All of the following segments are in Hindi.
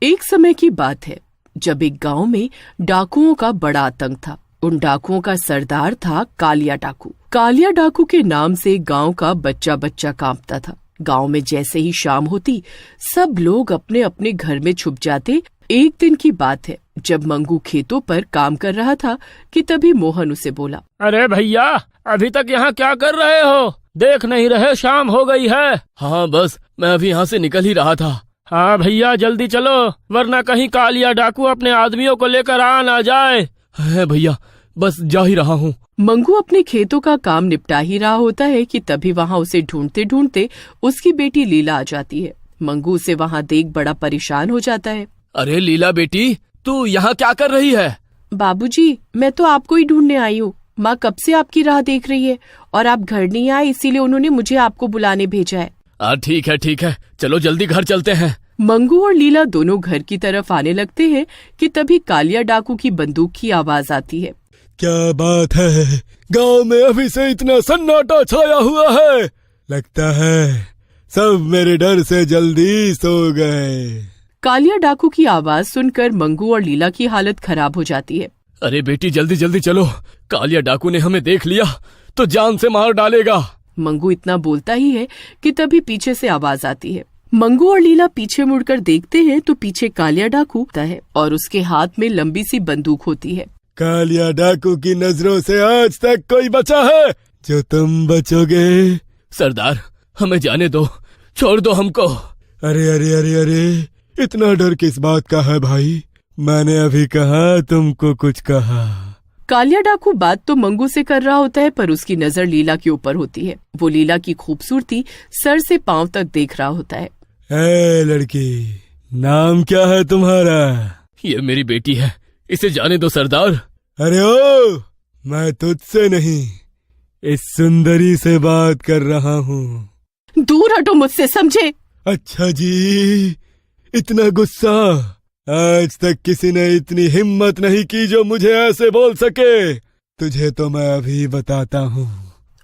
एक समय की बात है जब एक गांव में डाकुओं का बड़ा आतंक था। उन डाकुओं का सरदार था कालिया डाकू। कालिया डाकू के नाम से गांव का बच्चा बच्चा कांपता था। गांव में जैसे ही शाम होती सब लोग अपने अपने घर में छुप जाते। एक दिन की बात है जब मंगू खेतों पर काम कर रहा था कि तभी मोहन उसे बोला, अरे भैया, अभी तक यहाँ क्या कर रहे हो? देख नहीं रहे शाम हो गई है। हाँ बस मैं अभी यहाँ से निकल ही रहा था। हाँ भैया जल्दी चलो, वरना कहीं कालिया डाकू अपने आदमियों को लेकर आ ना जाए। है भैया, बस जा ही रहा हूँ। मंगू अपने खेतों का काम निपटा ही रहा होता है कि तभी वहाँ उसे ढूंढते ढूंढते उसकी बेटी लीला आ जाती है। मंगू उसे वहाँ देख बड़ा परेशान हो जाता है। अरे लीला बेटी, तू यहाँ क्या कर रही है? बाबूजी, मैं तो आपको ही ढूंढने आई हूँ। माँ कब से आपकी राह देख रही है और आप घर नहीं आए, इसीलिए उन्होंने मुझे आपको बुलाने भेजा है। ठीक है, चलो जल्दी घर चलते हैं। मंगू और लीला दोनों घर की तरफ आने लगते हैं कि तभी कालिया डाकू की बंदूक की आवाज आती है। क्या बात है, गांव में अभी से इतना सन्नाटा छाया हुआ है। लगता है सब मेरे डर से जल्दी सो गए। कालिया डाकू की आवाज सुनकर मंगू और लीला की हालत खराब हो जाती है। अरे बेटी जल्दी जल्दी चलो, कालिया डाकू ने हमें देख लिया तो जान से मार डालेगा। मंगू इतना बोलता ही है कि तभी पीछे से आवाज आती है। मंगू और लीला पीछे मुड़कर देखते हैं तो पीछे कालिया डाकू होता है और उसके हाथ में लंबी सी बंदूक होती है। कालिया डाकू की नजरों से आज तक कोई बचा है जो तुम बचोगे? सरदार हमें जाने दो, छोड़ दो हमको। अरे अरे अरे अरे, इतना डर किस बात का है भाई? मैंने अभी कहा तुमको कुछ कहा। कालिया डाकू बात तो मंगू से कर रहा होता है पर उसकी नजर लीला के ऊपर होती है। वो लीला की खूबसूरती सर से पांव तक देख रहा होता है। ए लड़की, नाम क्या है तुम्हारा? ये मेरी बेटी है, इसे जाने दो सरदार। अरे ओ, मैं तुझसे नहीं, इस सुंदरी से बात कर रहा हूँ। दूर हटो मुझसे, समझे? अच्छा जी, इतना गुस्सा? आज तक किसी ने इतनी हिम्मत नहीं की जो मुझे ऐसे बोल सके। तुझे तो मैं अभी बताता हूँ।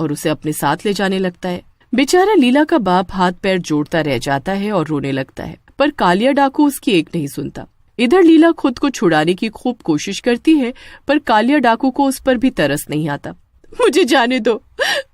और उसे अपने साथ ले जाने लगता है। बेचारा लीला का बाप हाथ पैर जोड़ता रह जाता है और रोने लगता है, पर कालिया डाकू उसकी एक नहीं सुनता। इधर लीला खुद को छुड़ाने की खूब कोशिश करती है पर कालिया डाकू को उस पर भी तरस नहीं आता। मुझे जाने दो,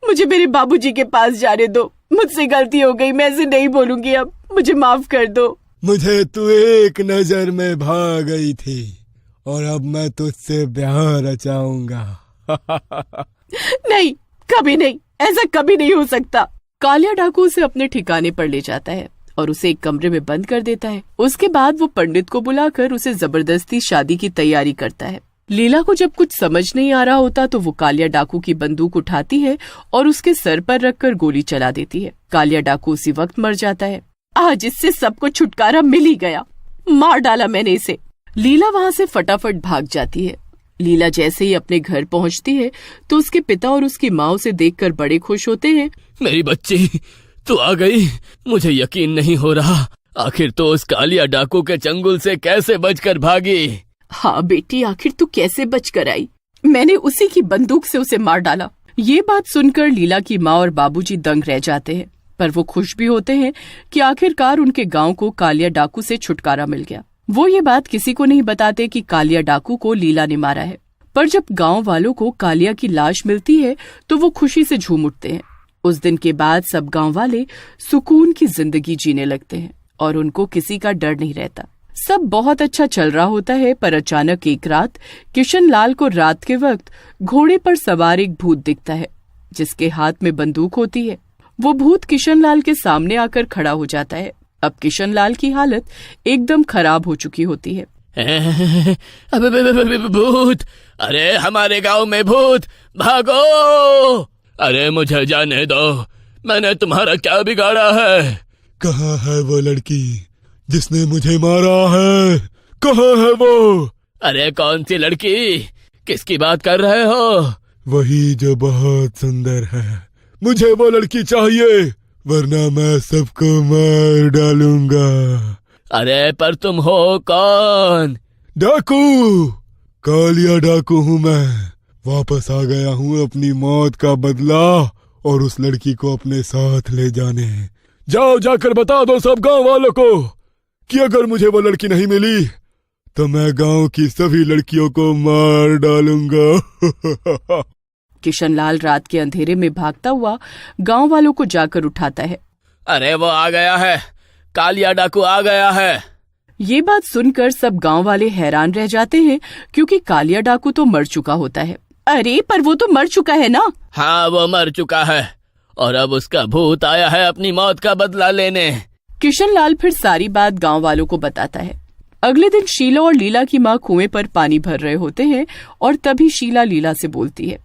मुझे मेरे बाबूजी के पास जाने दो। मुझसे गलती हो गई, मैं ऐसे नहीं बोलूंगी, अब मुझे माफ कर दो। मुझे तू एक नजर में भाग गई थी और अब मैं तुझसे ब्याह रचाऊंगा। नहीं, कभी नहीं, ऐसा कभी नहीं हो सकता। कालिया डाकू उसे अपने ठिकाने पर ले जाता है और उसे एक कमरे में बंद कर देता है। उसके बाद वो पंडित को बुलाकर उसे जबरदस्ती शादी की तैयारी करता है। लीला को जब कुछ समझ नहीं आ रहा होता तो वो कालिया डाकू की बंदूक उठाती है और उसके सर पर रखकर गोली चला देती है। कालिया डाकू उसी वक्त मर जाता है। आज इससे सबको छुटकारा मिल ही गया, मार डाला मैंने इसे। लीला वहाँ से फटाफट भाग जाती है। लीला जैसे ही अपने घर पहुँचती है तो उसके पिता और उसकी माँ उसे देखकर बड़े खुश होते हैं। मेरी बच्ची तू आ गई, मुझे यकीन नहीं हो रहा। आखिर तो उस कालिया डाकू के चंगुल से कैसे बचकर भागी? हाँ बेटी, आखिर तू कैसे बचकर आई? मैंने उसी की बंदूक से उसे मार डाला। ये बात सुनकर लीला की माँ और बाबूजी दंग रह जाते हैं, पर वो खुश भी होते हैं कि आखिरकार उनके गांव को कालिया डाकू से छुटकारा मिल गया। वो ये बात किसी को नहीं बताते कि कालिया डाकू को लीला ने मारा है। पर जब गांव वालों को कालिया की लाश मिलती है तो वो खुशी से झूम उठते हैं। उस दिन के बाद सब गांव वाले सुकून की जिंदगी जीने लगते हैं और उनको किसी का डर नहीं रहता। सब बहुत अच्छा चल रहा होता है, पर अचानक एक रात किशन लाल को रात के वक्त घोड़े पर सवार एक भूत दिखता है जिसके हाथ में बंदूक होती है। वो भूत किशन लाल के सामने आकर खड़ा हो जाता है। अब किशन लाल की हालत एकदम खराब हो चुकी होती है। भूत! अरे हमारे गांव में भूत! भागो! अरे मुझे जाने दो, मैंने तुम्हारा क्या बिगाड़ा है? कहाँ है वो लड़की जिसने मुझे मारा है? कहाँ है वो? अरे कौन सी लड़की? किसकी बात कर रहे हो? वही जो बहुत सुंदर है। मुझे वो लड़की चाहिए, वरना मैं सबको मार डालूंगा। अरे पर तुम हो कौन? डाकू, कालिया डाकू हूँ मैं। वापस आ गया हूँ अपनी मौत का बदला और उस लड़की को अपने साथ ले जाने। जाओ जाकर बता दो सब गांव वालों को कि अगर मुझे वो लड़की नहीं मिली तो मैं गांव की सभी लड़कियों को मार डालूंगा। किशनलाल रात के अंधेरे में भागता हुआ गांव वालों को जाकर उठाता है। अरे वो आ गया है, कालिया डाकू आ गया है। ये बात सुनकर सब गांव वाले हैरान रह जाते हैं, क्योंकि कालिया डाकू तो मर चुका होता है। अरे पर वो तो मर चुका है ना। हाँ, वो मर चुका है और अब उसका भूत आया है अपनी मौत का बदला लेने। किशनलाल फिर सारी बात गांव वालों को बताता है। अगले दिन शीला और लीला की माँ कुएं पर पानी भर रहे होते हैं और तभी शीला लीला से बोलती है,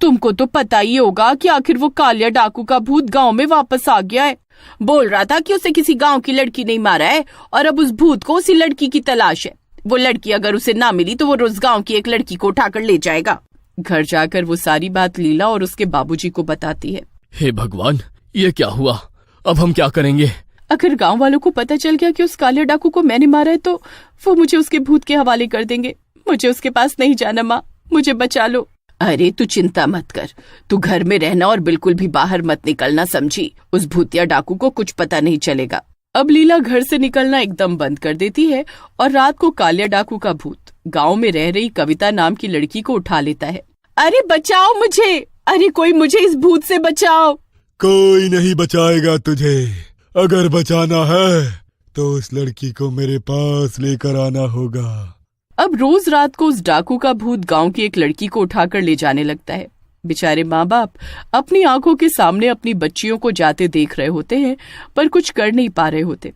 तुमको तो पता ही होगा कि आखिर वो कालिया डाकू का भूत गांव में वापस आ गया है। बोल रहा था कि उसे किसी गांव की लड़की नहीं मारा है और अब उस भूत को उसी लड़की की तलाश है। वो लड़की अगर उसे ना मिली तो वो रोज गांव की एक लड़की को उठाकर ले जाएगा। घर जाकर वो सारी बात लीला और उसके बाबूजी को बताती है। हे भगवान, ये क्या हुआ? अब हम क्या करेंगे? अगर गांव वालों को पता चल गया कि उस कालिया डाकू को मैंने मारा है तो वो मुझे उसके भूत के हवाले कर देंगे। मुझे उसके पास नहीं जाना माँ, मुझे बचा लो। अरे तू चिंता मत कर, तू घर में रहना और बिल्कुल भी बाहर मत निकलना, समझी? उस भूतिया डाकू को कुछ पता नहीं चलेगा। अब लीला घर से निकलना एकदम बंद कर देती है और रात को कालिया डाकू का भूत गांव में रह रही कविता नाम की लड़की को उठा लेता है। अरे बचाओ मुझे, अरे कोई मुझे इस भूत से बचाओ। कोई नहीं बचाएगा तुझे। अगर बचाना है तो उस लड़की को मेरे पास लेकर आना होगा। अब रोज रात को उस डाकू का भूत गांव की एक लड़की को उठाकर ले जाने लगता है। बेचारे माँ बाप अपनी आंखों के सामने अपनी बच्चियों को जाते देख रहे होते हैं, पर कुछ कर नहीं पा रहे होते।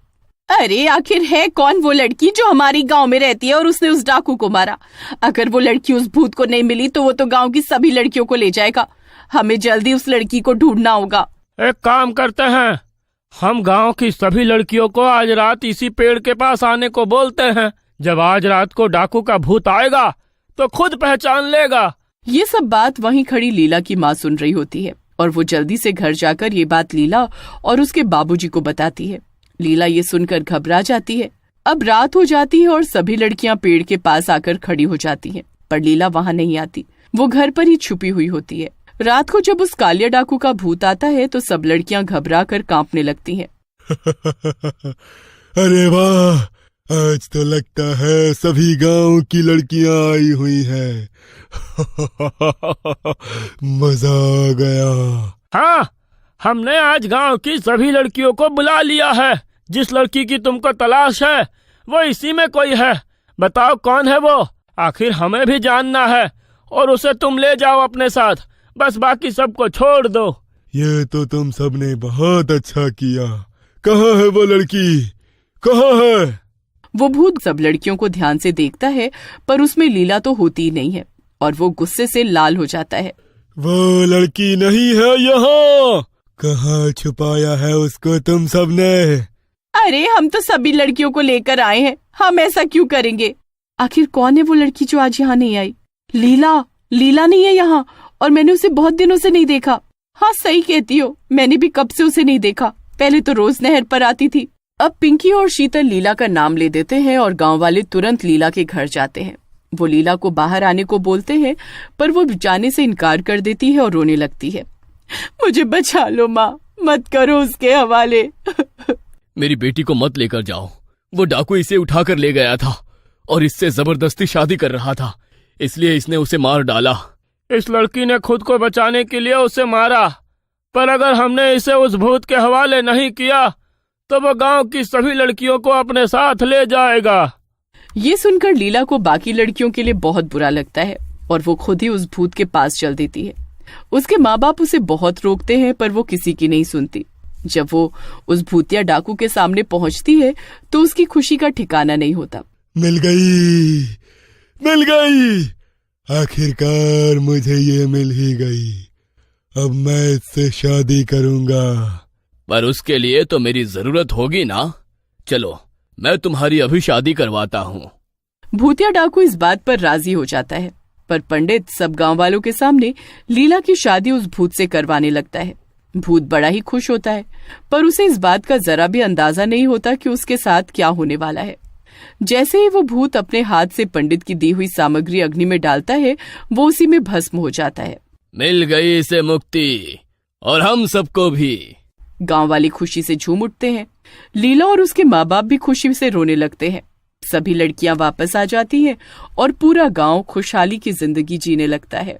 अरे आखिर है कौन वो लड़की जो हमारी गांव में रहती है और उसने उस डाकू को मारा? अगर वो लड़की उस भूत को नहीं मिली तो वो तो गांव की सभी लड़कियों को ले जाएगा। हमें जल्दी उस लड़की को ढूंढना होगा। एक काम करते हैं, हम गांव की सभी लड़कियों को आज रात इसी पेड़ के पास आने को बोलते हैं। जब आज रात को डाकू का भूत आएगा तो खुद पहचान लेगा। ये सब बात वहीं खड़ी लीला की माँ सुन रही होती है और वो जल्दी से घर जाकर ये बात लीला और उसके बाबूजी को बताती है। लीला ये सुनकर घबरा जाती है। अब रात हो जाती है और सभी लड़कियां पेड़ के पास आकर खड़ी हो जाती हैं, पर लीला वहां नहीं आती। वो घर पर ही छुपी हुई होती है। रात को जब उस कालिया डाकू का भूत आता है तो सब लड़कियां घबरा कर कांपने लगती हैं। अरे वाह, आज तो लगता है सभी गांव की लड़कियां आई हुई हैं। मजा आ गया। हाँ, हमने आज गांव की सभी लड़कियों को बुला लिया है। जिस लड़की की तुमको तलाश है वो इसी में कोई है। बताओ कौन है वो? आखिर हमें भी जानना है और उसे तुम ले जाओ अपने साथ। बस बाकी सबको छोड़ दो। ये तो तुम सबने बहुत अच्छा किया। कहाँ है वो लड़की? कहाँ है? वो भूत सब लड़कियों को ध्यान से देखता है, पर उसमें लीला तो होती ही नहीं है और वो गुस्से से लाल हो जाता है। वो लड़की नहीं है यहाँ। कहाँ छुपाया है उसको तुम सबने? अरे हम तो सभी लड़कियों को लेकर आए हैं, हम ऐसा क्यों करेंगे? आखिर कौन है वो लड़की जो आज यहाँ नहीं आई? लीला नहीं है यहाँ और मैंने उसे बहुत दिनों से नहीं देखा। हाँ सही कहती हो, मैंने भी कब से उसे नहीं देखा। पहले तो रोज नहर पर आती थी। अब पिंकी और शीतल लीला का नाम ले देते हैं और गांव वाले तुरंत लीला के घर जाते हैं। वो लीला को बाहर आने को बोलते हैं, पर वो जाने से इनकार कर देती है और रोने लगती है। मुझे बचा लो माँ, मत करो उसके हवाले। मेरी बेटी को मत लेकर जाओ। वो डाकू इसे उठाकर ले गया था और इससे जबरदस्ती शादी कर रहा था, इसलिए इसने उसे मार डाला। इस लड़की ने खुद को बचाने के लिए उसे मारा, पर अगर हमने इसे उस भूत के हवाले नहीं किया तो वो गांव की सभी लड़कियों को अपने साथ ले जाएगा। ये सुनकर लीला को बाकी लड़कियों के लिए बहुत बुरा लगता है और वो खुद ही उस भूत के पास चल देती है। उसके माँ बाप उसे बहुत रोकते हैं, पर वो किसी की नहीं सुनती। जब वो उस भूतिया डाकू के सामने पहुंचती है तो उसकी खुशी का ठिकाना नहीं होता। मिल गई। आखिरकार मुझे ये मिल ही गई। अब मैं इससे शादी करूंगा। पर उसके लिए तो मेरी जरूरत होगी ना। चलो मैं तुम्हारी अभी शादी करवाता हूँ। भूतिया डाकू इस बात पर राजी हो जाता है, पर पंडित सब गांव वालों के सामने लीला की शादी उस भूत से करवाने लगता है। भूत बड़ा ही खुश होता है, पर उसे इस बात का जरा भी अंदाजा नहीं होता कि उसके साथ क्या होने वाला है। जैसे ही वो भूत अपने हाथ से पंडित की दी हुई सामग्री अग्नि में डालता है, वो उसी में भस्म हो जाता है। मिल गई इसे मुक्ति और हम सबको भी। गांव वाले खुशी से झूम उठते हैं। लीला और उसके माँ बाप भी खुशी से रोने लगते हैं। सभी लड़कियां वापस आ जाती हैं और पूरा गांव खुशहाली की जिंदगी जीने लगता है।